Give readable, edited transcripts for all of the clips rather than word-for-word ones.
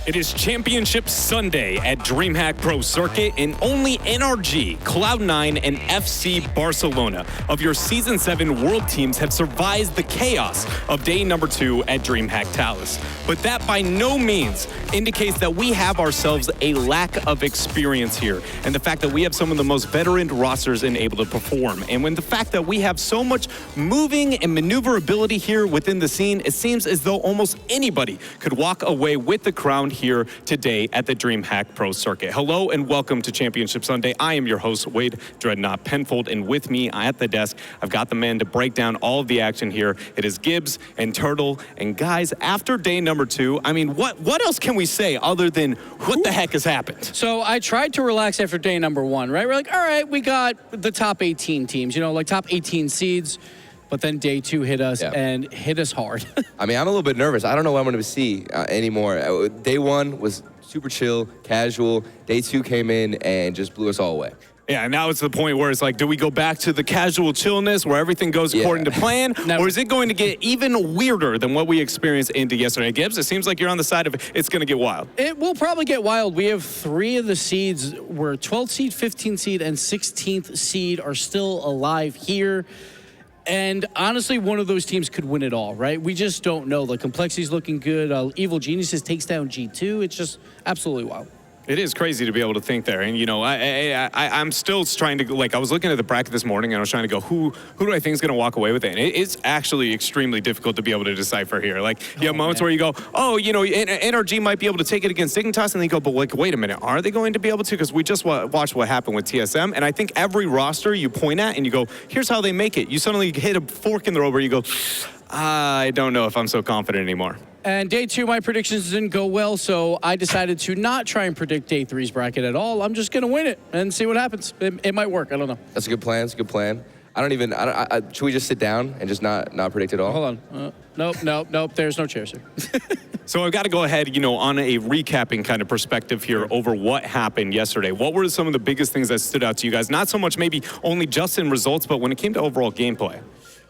It is Championship Sunday at DreamHack Pro Circuit, and only NRG, Cloud9, and FC Barcelona of your Season 7 World teams have survived the chaos of day number 2 at DreamHack Talus. But that by no means indicates that we have ourselves a lack of experience here, and the fact that we have some of the most veteran rosters and able to perform. And when the fact that we have so much moving and maneuverability here within the scene, it seems as though almost anybody could walk away with the crown here today at the DreamHack Pro Circuit. Hello and welcome to Championship Sunday. I am your host, Wade Dreadnought Penfold, and with me at the desk, I've got the man to break down all of the action here. It is Gibbs and Turtle. And guys, after day number 2, I mean, what else can we say other than what the heck has happened? So I tried to relax after day number 1, right? We're like, all right, we got the top 18 teams, like top 18 seeds. But then day 2 hit us and hit us hard. I mean, I'm a little bit nervous. I don't know what I'm going to see anymore. Day 1 was super chill, casual. Day 2 came in and just blew us all away. Yeah, and now it's the point where it's like, do we go back to the casual chillness where everything goes according to plan? Or is it going to get even weirder than what we experienced into yesterday? Gibbs, it seems like you're on the side of it's going to get wild. It will probably get wild. We have 3 of the seeds. We're 12th seed, 15th seed, and 16th seed are still alive here. And honestly, one of those teams could win it all, right? We just don't know. The Complexity's looking good. Evil Geniuses takes down G2. It's just absolutely wild. It is crazy to be able to think there. And, I'm still trying to, I was looking at the bracket this morning and I was trying to go, who do I think is going to walk away with it? And it's actually extremely difficult to be able to decipher here. You have moments where you go, NRG might be able to take it against Dignitas, and then you go, but wait a minute, are they going to be able to? Because we just watched what happened with TSM, and I think every roster you point at and you go, here's how they make it. You suddenly hit a fork in the road where you go, I don't know if I'm so confident anymore. And day 2, my predictions didn't go well, so I decided to not try and predict day 3's bracket at all. I'm just going to win it and see what happens. It might work. I don't know. That's a good plan. It's a good plan. Should we just sit down and just not predict at all? Hold on. Nope. There's no chairs here. So I've got to go ahead, on a recapping kind of perspective here over what happened yesterday. What were some of the biggest things that stood out to you guys? Not so much maybe only just in results, but when it came to overall gameplay.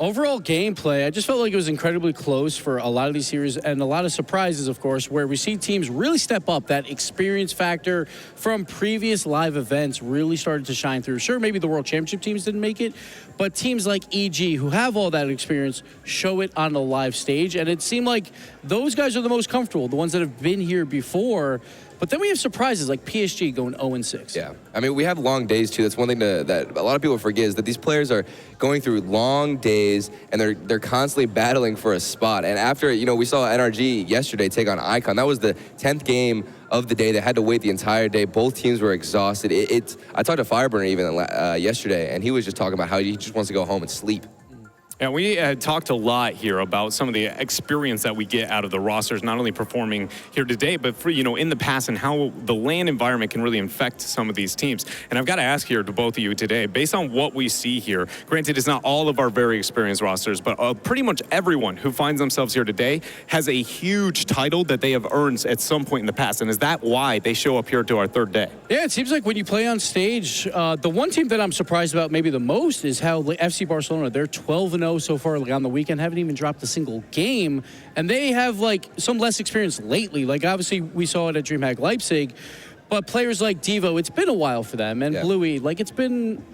Overall gameplay, I just felt like it was incredibly close for a lot of these series and a lot of surprises, of course, where we see teams really step up. That experience factor from previous live events really started to shine through. Sure, maybe the World Championship teams didn't make it, but teams like EG, who have all that experience, show it on the live stage. And it seemed like those guys are the most comfortable, the ones that have been here before. But then we have surprises like PSG going 0-6. Yeah. I mean, we have long days, too. That's one thing that a lot of people forget is that these players are going through long days, and they're constantly battling for a spot. And after, we saw NRG yesterday take on Icon. That was the 10th game of the day. They had to wait the entire day. Both teams were exhausted. I talked to Fireburner even yesterday, and he was just talking about how he just wants to go home and sleep. And we had talked a lot here about some of the experience that we get out of the rosters, not only performing here today, but for, in the past, and how the LAN environment can really affect some of these teams. And I've got to ask here to both of you today, based on what we see here, granted it's not all of our very experienced rosters, but pretty much everyone who finds themselves here today has a huge title that they have earned at some point in the past. And is that why they show up here to our 3rd day? Yeah, it seems like when you play on stage, the one team that I'm surprised about maybe the most is how FC Barcelona, they're 12-0 so far on the weekend, haven't even dropped a single game, and they have some less experience lately. Obviously we saw it at DreamHack Leipzig, but players like Devo, it's been a while for them, and Bluey, it's been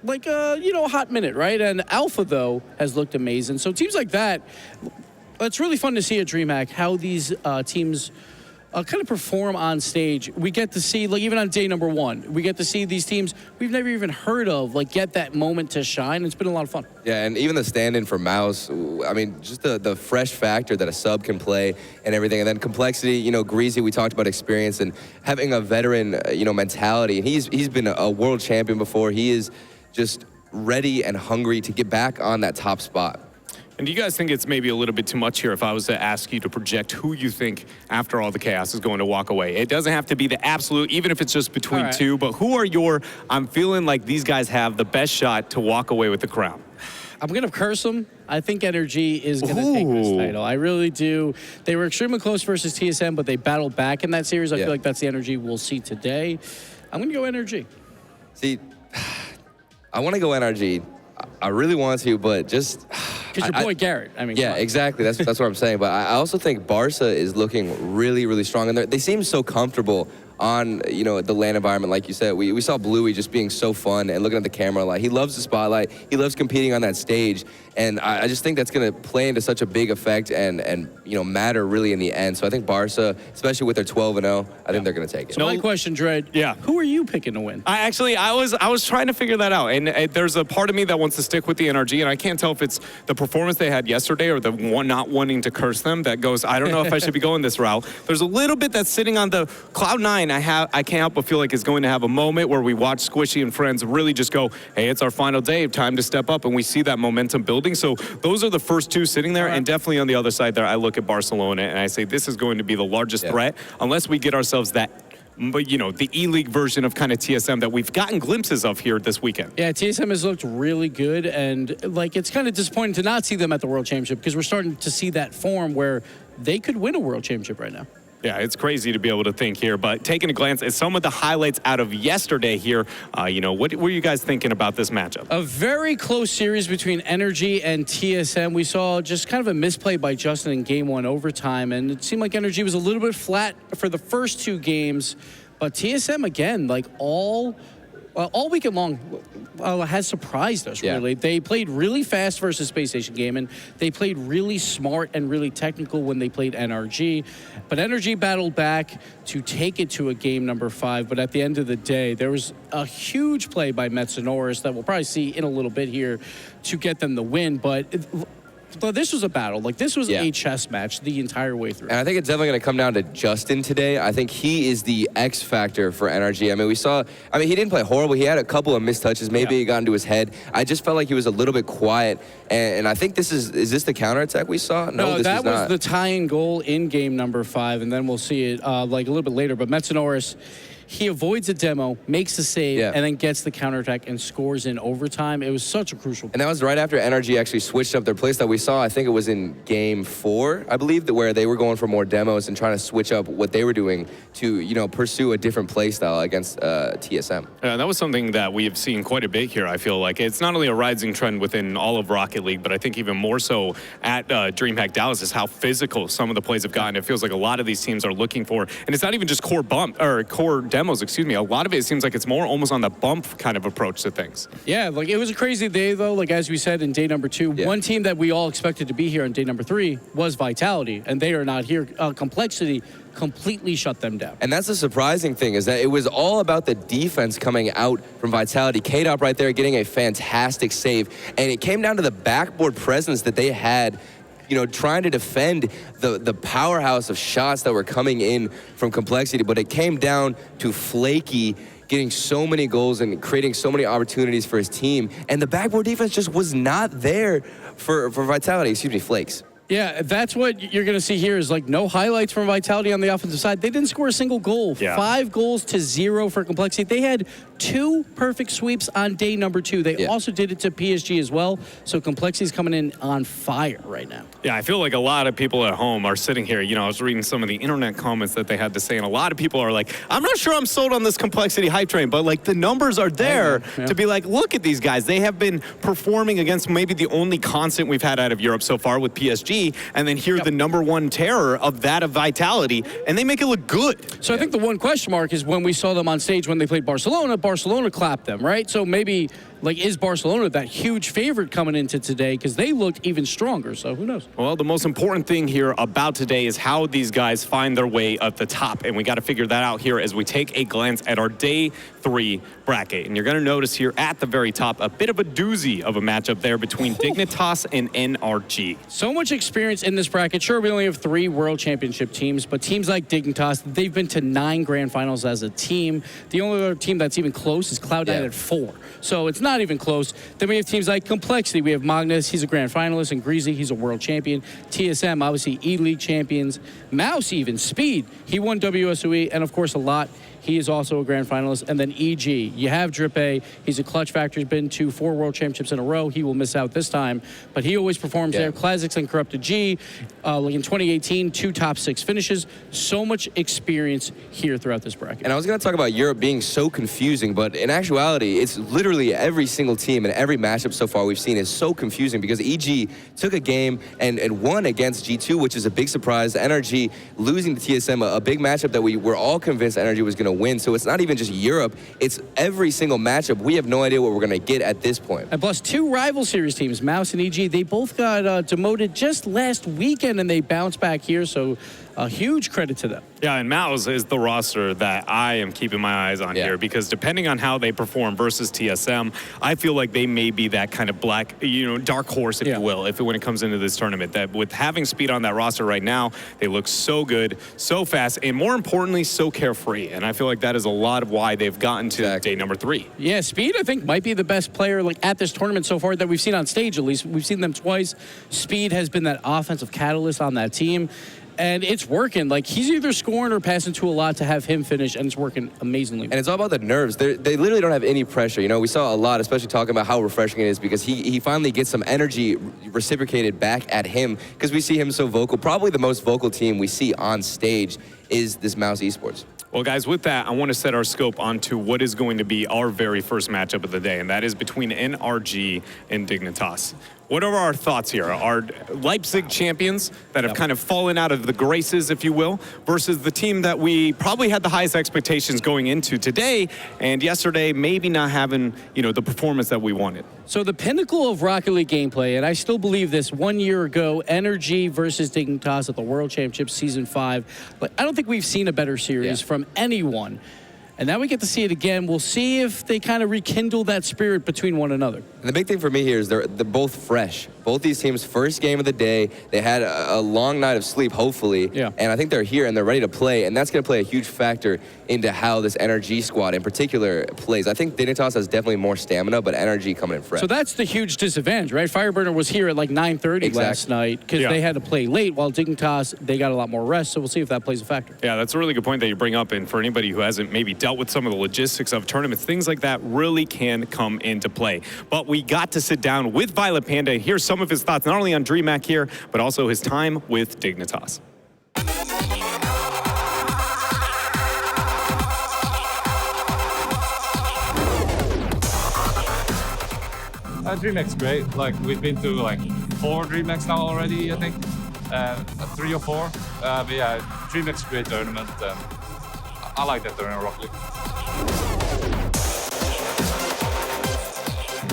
a hot minute, right? And Alpha though has looked amazing. So teams like that, it's really fun to see at DreamHack how these teams kind of perform on stage. We get to see, even on day number 1, we get to see these teams we've never even heard of, get that moment to shine. It's been a lot of fun. Yeah, and even the stand-in for Mouse, I mean, just the fresh factor that a sub can play and everything. And then Complexity, Greasy, we talked about experience and having a veteran, mentality. And he's been a world champion before. He is just ready and hungry to get back on that top spot. And do you guys think it's maybe a little bit too much here if I was to ask you to project who you think, after all the chaos, is going to walk away? It doesn't have to be the absolute, even if it's just between two, but who are I'm feeling like these guys have the best shot to walk away with the crown? I'm going to curse them. I think NRG is going to take this title. I really do. They were extremely close versus TSM, but they battled back in that series. I feel like that's the energy we'll see today. I'm going to go NRG. See, I want to go NRG. I really want to, but just Because your boy Garrett, I mean. Yeah, exactly. That's what I'm saying. But I also think Barca is looking really, really strong. And they seem so comfortable on, the land environment, like you said. We saw Bluey just being so fun and looking at the camera. Like, he loves the spotlight. He loves competing on that stage. And I just think that's going to play into such a big effect and matter really in the end. So I think Barca, especially with their 12-0, I think they're going to take it. So my question, Dred, who are you picking to win? I was trying to figure that out, and there's a part of me that wants to stick with the NRG, and I can't tell if it's the performance they had yesterday or the one not wanting to curse them that goes, I don't know if I should be going this route. There's a little bit that's sitting on the Cloud9. I can't help but feel like it's going to have a moment where we watch Squishy and friends really just go, hey, it's our final day, time to step up, and we see that momentum building. So those are the first two sitting there, and definitely on the other side there, I look at Barcelona and I say this is going to be the largest threat unless we get ourselves that. But, the E-League version of kind of TSM that we've gotten glimpses of here this weekend. Yeah, TSM has looked really good, and, it's kind of disappointing to not see them at the World Championship because we're starting to see that form where they could win a World Championship right now. Yeah, it's crazy to be able to think here, but taking a glance at some of the highlights out of yesterday here, what were you guys thinking about this matchup? A very close series between Energy and TSM. We saw just kind of a misplay by Justin in game one overtime, and it seemed like Energy was a little bit flat for the first two games, but TSM, again, all weekend long has surprised us, really. They played really fast versus Space Station Gaming. They played really smart and really technical when they played NRG. But NRG battled back to take it to a game number 5. But at the end of the day, there was a huge play by Metsonoris that we'll probably see in a little bit here to get them the win. But this was a battle. This was a chess match the entire way through. And I think it's definitely going to come down to Justin today. I think he is the X factor for NRG. He didn't play horrible. He had a couple of missed touches. Maybe it got into his head. I just felt like he was a little bit quiet. And I think is this the counterattack we saw? No, this was not. The tying goal in game number 5, and then we'll see it a little bit later. But Metsonoris, he avoids a demo, makes a save, and then gets the counterattack and scores in overtime. It was such a crucial play. And that was right after NRG actually switched up their play style. We saw, I think it was in game 4, I believe, where they were going for more demos and trying to switch up what they were doing to, pursue a different play style against TSM. That was something that we have seen quite a bit here, I feel like. It's not only a rising trend within all of Rocket League, but I think even more so at DreamHack Dallas is how physical some of the plays have gotten. It feels like a lot of these teams are looking for, and it's not even just core demos, a lot of it seems like it's more almost on the bump kind of approach to things. Yeah, it was a crazy day, though. As we said in day number 2, one team that we all expected to be here on day number 3 was Vitality, and they are not here. Complexity completely shut them down. And that's the surprising thing, is that it was all about the defense coming out from Vitality. K-Dop right there getting a fantastic save, and it came down to the backboard presence that they had, trying to defend the powerhouse of shots that were coming in from Complexity. But it came down to Flaky getting so many goals and creating so many opportunities for his team. And the backboard defense just was not there for Vitality. Flakes. Yeah, that's what you're going to see here is no highlights from Vitality on the offensive side. They didn't score a single goal. 5 goals to 0 for Complexity. They had 2 perfect sweeps on day number 2. They also did it to PSG as well. So Complexity's coming in on fire right now. Yeah, I feel like a lot of people at home are sitting here. I was reading some of the internet comments that they had to say, and a lot of people are like, I'm not sure I'm sold on this Complexity hype train, but the numbers are there to be look at these guys. They have been performing against maybe the only constant we've had out of Europe so far with PSG. And then here's the number 1 terror of Vitality, and they make it look good. So I think the one question mark is when we saw them on stage when they played Barcelona clapped them, right? So maybe, is Barcelona that huge favorite coming into today? Because they looked even stronger, so who knows? Well, the most important thing here about today is how these guys find their way at the top, and we got to figure that out here as we take a glance at our Day 3 bracket. And you're going to notice here at the very top a bit of a doozy of a matchup there between Dignitas and NRG. So much experience in this bracket. Sure, we only have 3 World Championship teams, but teams like Dignitas, they've been to 9 Grand Finals as a team. The only other team that's even close is Cloud9 at 4. So it's not even close. Then we have teams like Complexity. We have Magnus, he's a Grand Finalist, and Greasy, he's a World Champion. TSM, obviously E-League champions. Mouse even, Speed, he won WSOE, and of course a lot He is also a grand finalist. And then EG, you have Drip A. He's a clutch factor. He's been to 4 world championships in a row. He will miss out this time, but he always performs there. Classics and Corrupted G, like in 2018, 2 top 6 finishes. So much experience here throughout this bracket. And I was going to talk about Europe being so confusing, but in actuality, it's literally every single team and every matchup so far we've seen is so confusing because EG took a game and won against G2, which is a big surprise. NRG losing to TSM, a big matchup that we were all convinced NRG was going to win. So it's not even just Europe, it's every single matchup. We have no idea what we're going to get at this point. And plus 2 rival series teams, Mouse and EG, they both got demoted just last weekend and they bounced back here. So a huge credit to them. Yeah, and Mouse is the roster that I am keeping my eyes on here because depending on how they perform versus TSM, I feel like they may be that kind of dark horse, if you will, when it comes into this tournament. That with having Speed on that roster right now, they look so good, so fast, and more importantly, so carefree. And I feel like that is a lot of why they've gotten to day number 3. Yeah, Speed, I think, might be the best player at this tournament so far that we've seen on stage, at least. We've seen them twice. Speed has been that offensive catalyst on that team. And it's working. He's either scoring or passing to a lot to have him finish, and it's working amazingly. And it's all about the nerves. They literally don't have any pressure. You know, we saw a lot, especially talking about how refreshing it is because he finally gets some energy reciprocated back at him because we see him so vocal. Probably the most vocal team we see on stage is this Mouse Esports. Well, guys, with that, I want to set our scope onto what is going to be our very first matchup of the day, and that is between NRG and Dignitas. What are our thoughts here? Our Leipzig champions that have kind of fallen out of the graces, if you will, versus the team that we probably had the highest expectations going into today, and yesterday maybe not having, the performance that we wanted. So the pinnacle of Rocket League gameplay, and I still believe this, 1 year ago, Energy versus Dignitas at the World Championship Season 5. But I don't think we've seen a better series from anyone. And now we get to see it again. We'll see if they kind of rekindle that spirit between one another. And the big thing for me here is they're both fresh. Both these teams, first game of the day. They had a long night of sleep, hopefully. Yeah. And I think they're here and they're ready to play. And that's going to play a huge factor into how this NRG squad in particular plays. I think Dignitas has definitely more stamina, but NRG coming in fresh. So that's the huge disadvantage, right? Fireburner was here at 9:30 last night because they had to play late, while Dignitas, they got a lot more rest. So we'll see if that plays a factor. Yeah, that's a really good point that you bring up. And for anybody who hasn't maybe dealt with some of the logistics of tournaments, things like that really can come into play. But we got to sit down with Violent Panda and hear some of his thoughts, not only on DreamHack here, but also his time with Dignitas. DreamHack's great. We've been to 4 DreamHacks now already, I think. 3 or 4. But yeah, DreamHack's a great tournament. I like that tournament, Rocket League.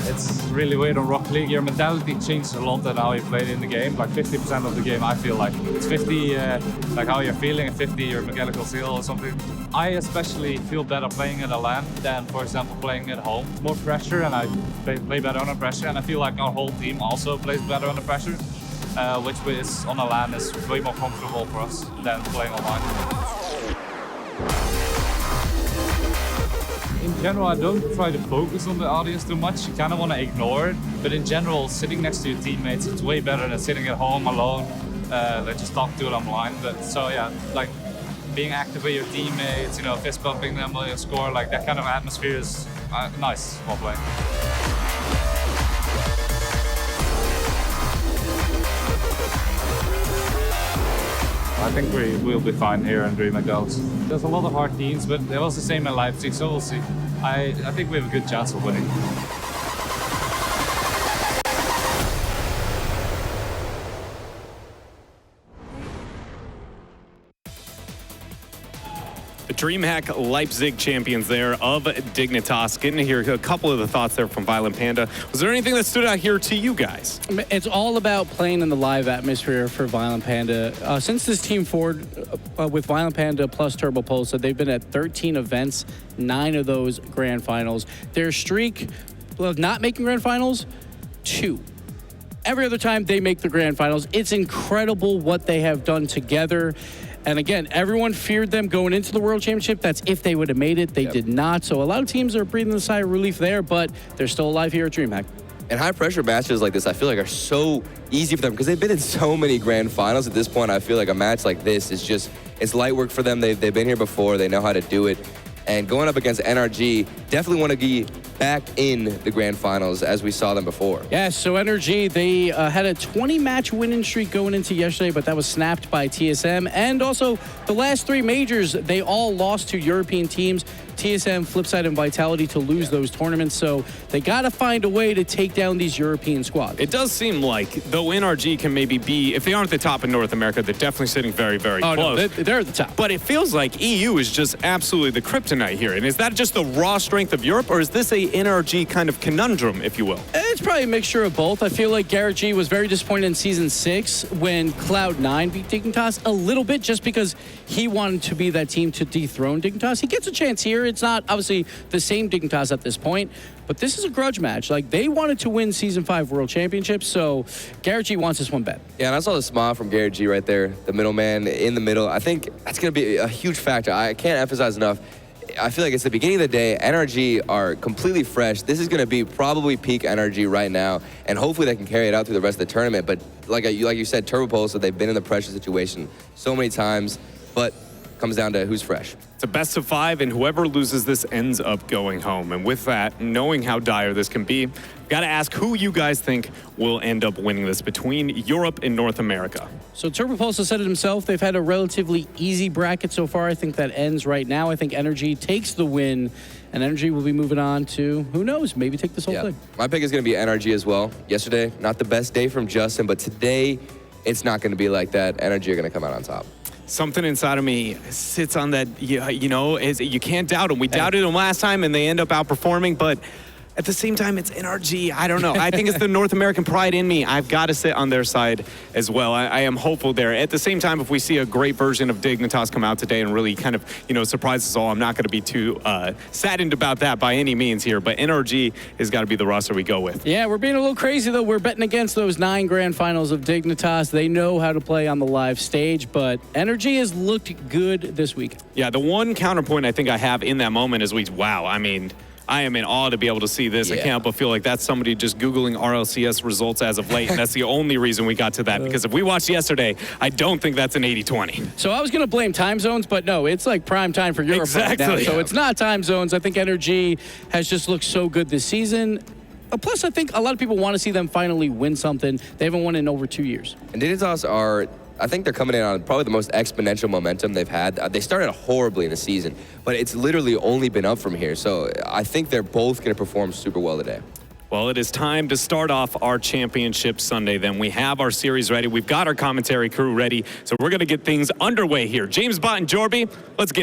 It's really weird on Rocket League. Your mentality changes a lot and how you play it in the game. 50% of the game, I feel like it's 50 how you're feeling, and 50 your mechanical skill or something. I especially feel better playing at a LAN than, for example, playing at home. It's more pressure, and I play better under pressure. And I feel like our whole team also plays better under pressure, which is on a LAN is way more comfortable for us than playing online. In general, I don't try to focus on the audience too much. You kind of want to ignore it. But in general, sitting next to your teammates, it's way better than sitting at home alone. Just talk to it online. But so yeah, being active with your teammates, fist bumping them while you score, that kind of atmosphere is nice while playing. I think we'll be fine here in DreamHack Girls. There's a lot of hard teams, but it was the same in Leipzig, so we'll see. I think we have a good chance of winning. The DreamHack Leipzig champions there of Dignitas. Getting to hear a couple of the thoughts there from Violent Panda. Was there anything that stood out here to you guys? It's all about playing in the live atmosphere for Violent Panda. Since this team forward with Violent Panda plus Turbo Pulsar, they've been at 13 events, 9 of those grand finals. Their streak of not making grand finals, 2. Every other time they make the grand finals. It's incredible what they have done together. And again, everyone feared them going into the World Championship. That's if they would have made it. They did not. So a lot of teams are breathing a sigh of relief there, but they're still alive here at DreamHack. And high-pressure matches like this, I feel like, are so easy for them because they've been in so many grand finals. At this point, I feel like a match like this is just, it's light work for them. They've been here before. They know how to do it. And going up against NRG, definitely want to be back in the grand finals as we saw them before. Yeah, so NRG, they had a 20-match winning streak going into yesterday, but that was snapped by TSM. And also, the last 3 majors, they all lost to European teams. TSM, Flipside, and Vitality to lose those tournaments. So they got to find a way to take down these European squads. It does seem like, though NRG can maybe be, if they aren't the top in North America, they're definitely sitting very, very close. No, they're at the top. But it feels like EU is just absolutely the kryptonite here. And is that just the raw strength of Europe, or is this a NRG kind of conundrum, if you will? It's probably a mixture of both. I feel like Garrett G was very disappointed in Season 6 when Cloud9 beat Dignitas a little bit, just because he wanted to be that team to dethrone Dignitas. He gets a chance here. It's not obviously the same Dignitas at this point, but this is a grudge match. Like, they wanted to win Season 5 World Championships, so Garrett G wants this one bad. Yeah, and I saw the smile from Garrett G right there, the middleman in the middle. I think that's going to be a huge factor. I can't emphasize enough. I feel like it's the beginning of the day. NRG are completely fresh. This is going to be probably peak NRG right now, and hopefully they can carry it out through the rest of the tournament. But like you said, Turbo Pulse, so they've been in the pressure situation so many times, but it comes down to who's fresh. It's a best of 5, and whoever loses this ends up going home. And with that, knowing how dire this can be, got to ask who you guys think will end up winning this between Europe and North America. So Turbo Pulse has said it himself. They've had a relatively easy bracket so far. I think that ends right now. I think NRG takes the win, and NRG will be moving on to, who knows, maybe take this whole thing. My pick is going to be NRG as well. Yesterday, not the best day from Justin, but today, it's not going to be like that. NRG are going to come out on top. Something inside of me sits on that, you know, is you can't doubt them. We doubted them last time, and they end up outperforming, but at the same time, it's NRG. I don't know. I think it's the North American pride in me. I've got to sit on their side as well. I am hopeful there. At the same time, if we see a great version of Dignitas come out today and really kind of, you know, surprise us all, I'm not going to be too saddened about that by any means here. But NRG has got to be the roster we go with. Yeah, we're being a little crazy, though. We're betting against those 9 grand finals of Dignitas. They know how to play on the live stage, but NRG has looked good this week. Yeah, the one counterpoint I think I have in that moment is wow, I mean, I am in awe to be able to see this. I can't help but feel like that's somebody just Googling RLCS results as of late, and that's the only reason we got to that, because if we watched yesterday, I don't think that's an 80-20. So I was going to blame time zones, but no, it's like prime time for Europe right now. So it's not time zones. I think NRG has just looked so good this season. Plus, I think a lot of people want to see them finally win something. They haven't won in over 2 years. And Dignitas are, I think they're coming in on probably the most exponential momentum they've had. They started horribly in the season, but it's literally only been up from here. So I think they're both going to perform super well today. Well, it is time to start off our championship Sunday then. We have our series ready. We've got our commentary crew ready. So we're going to get things underway here. James Bott and Jorby, let's get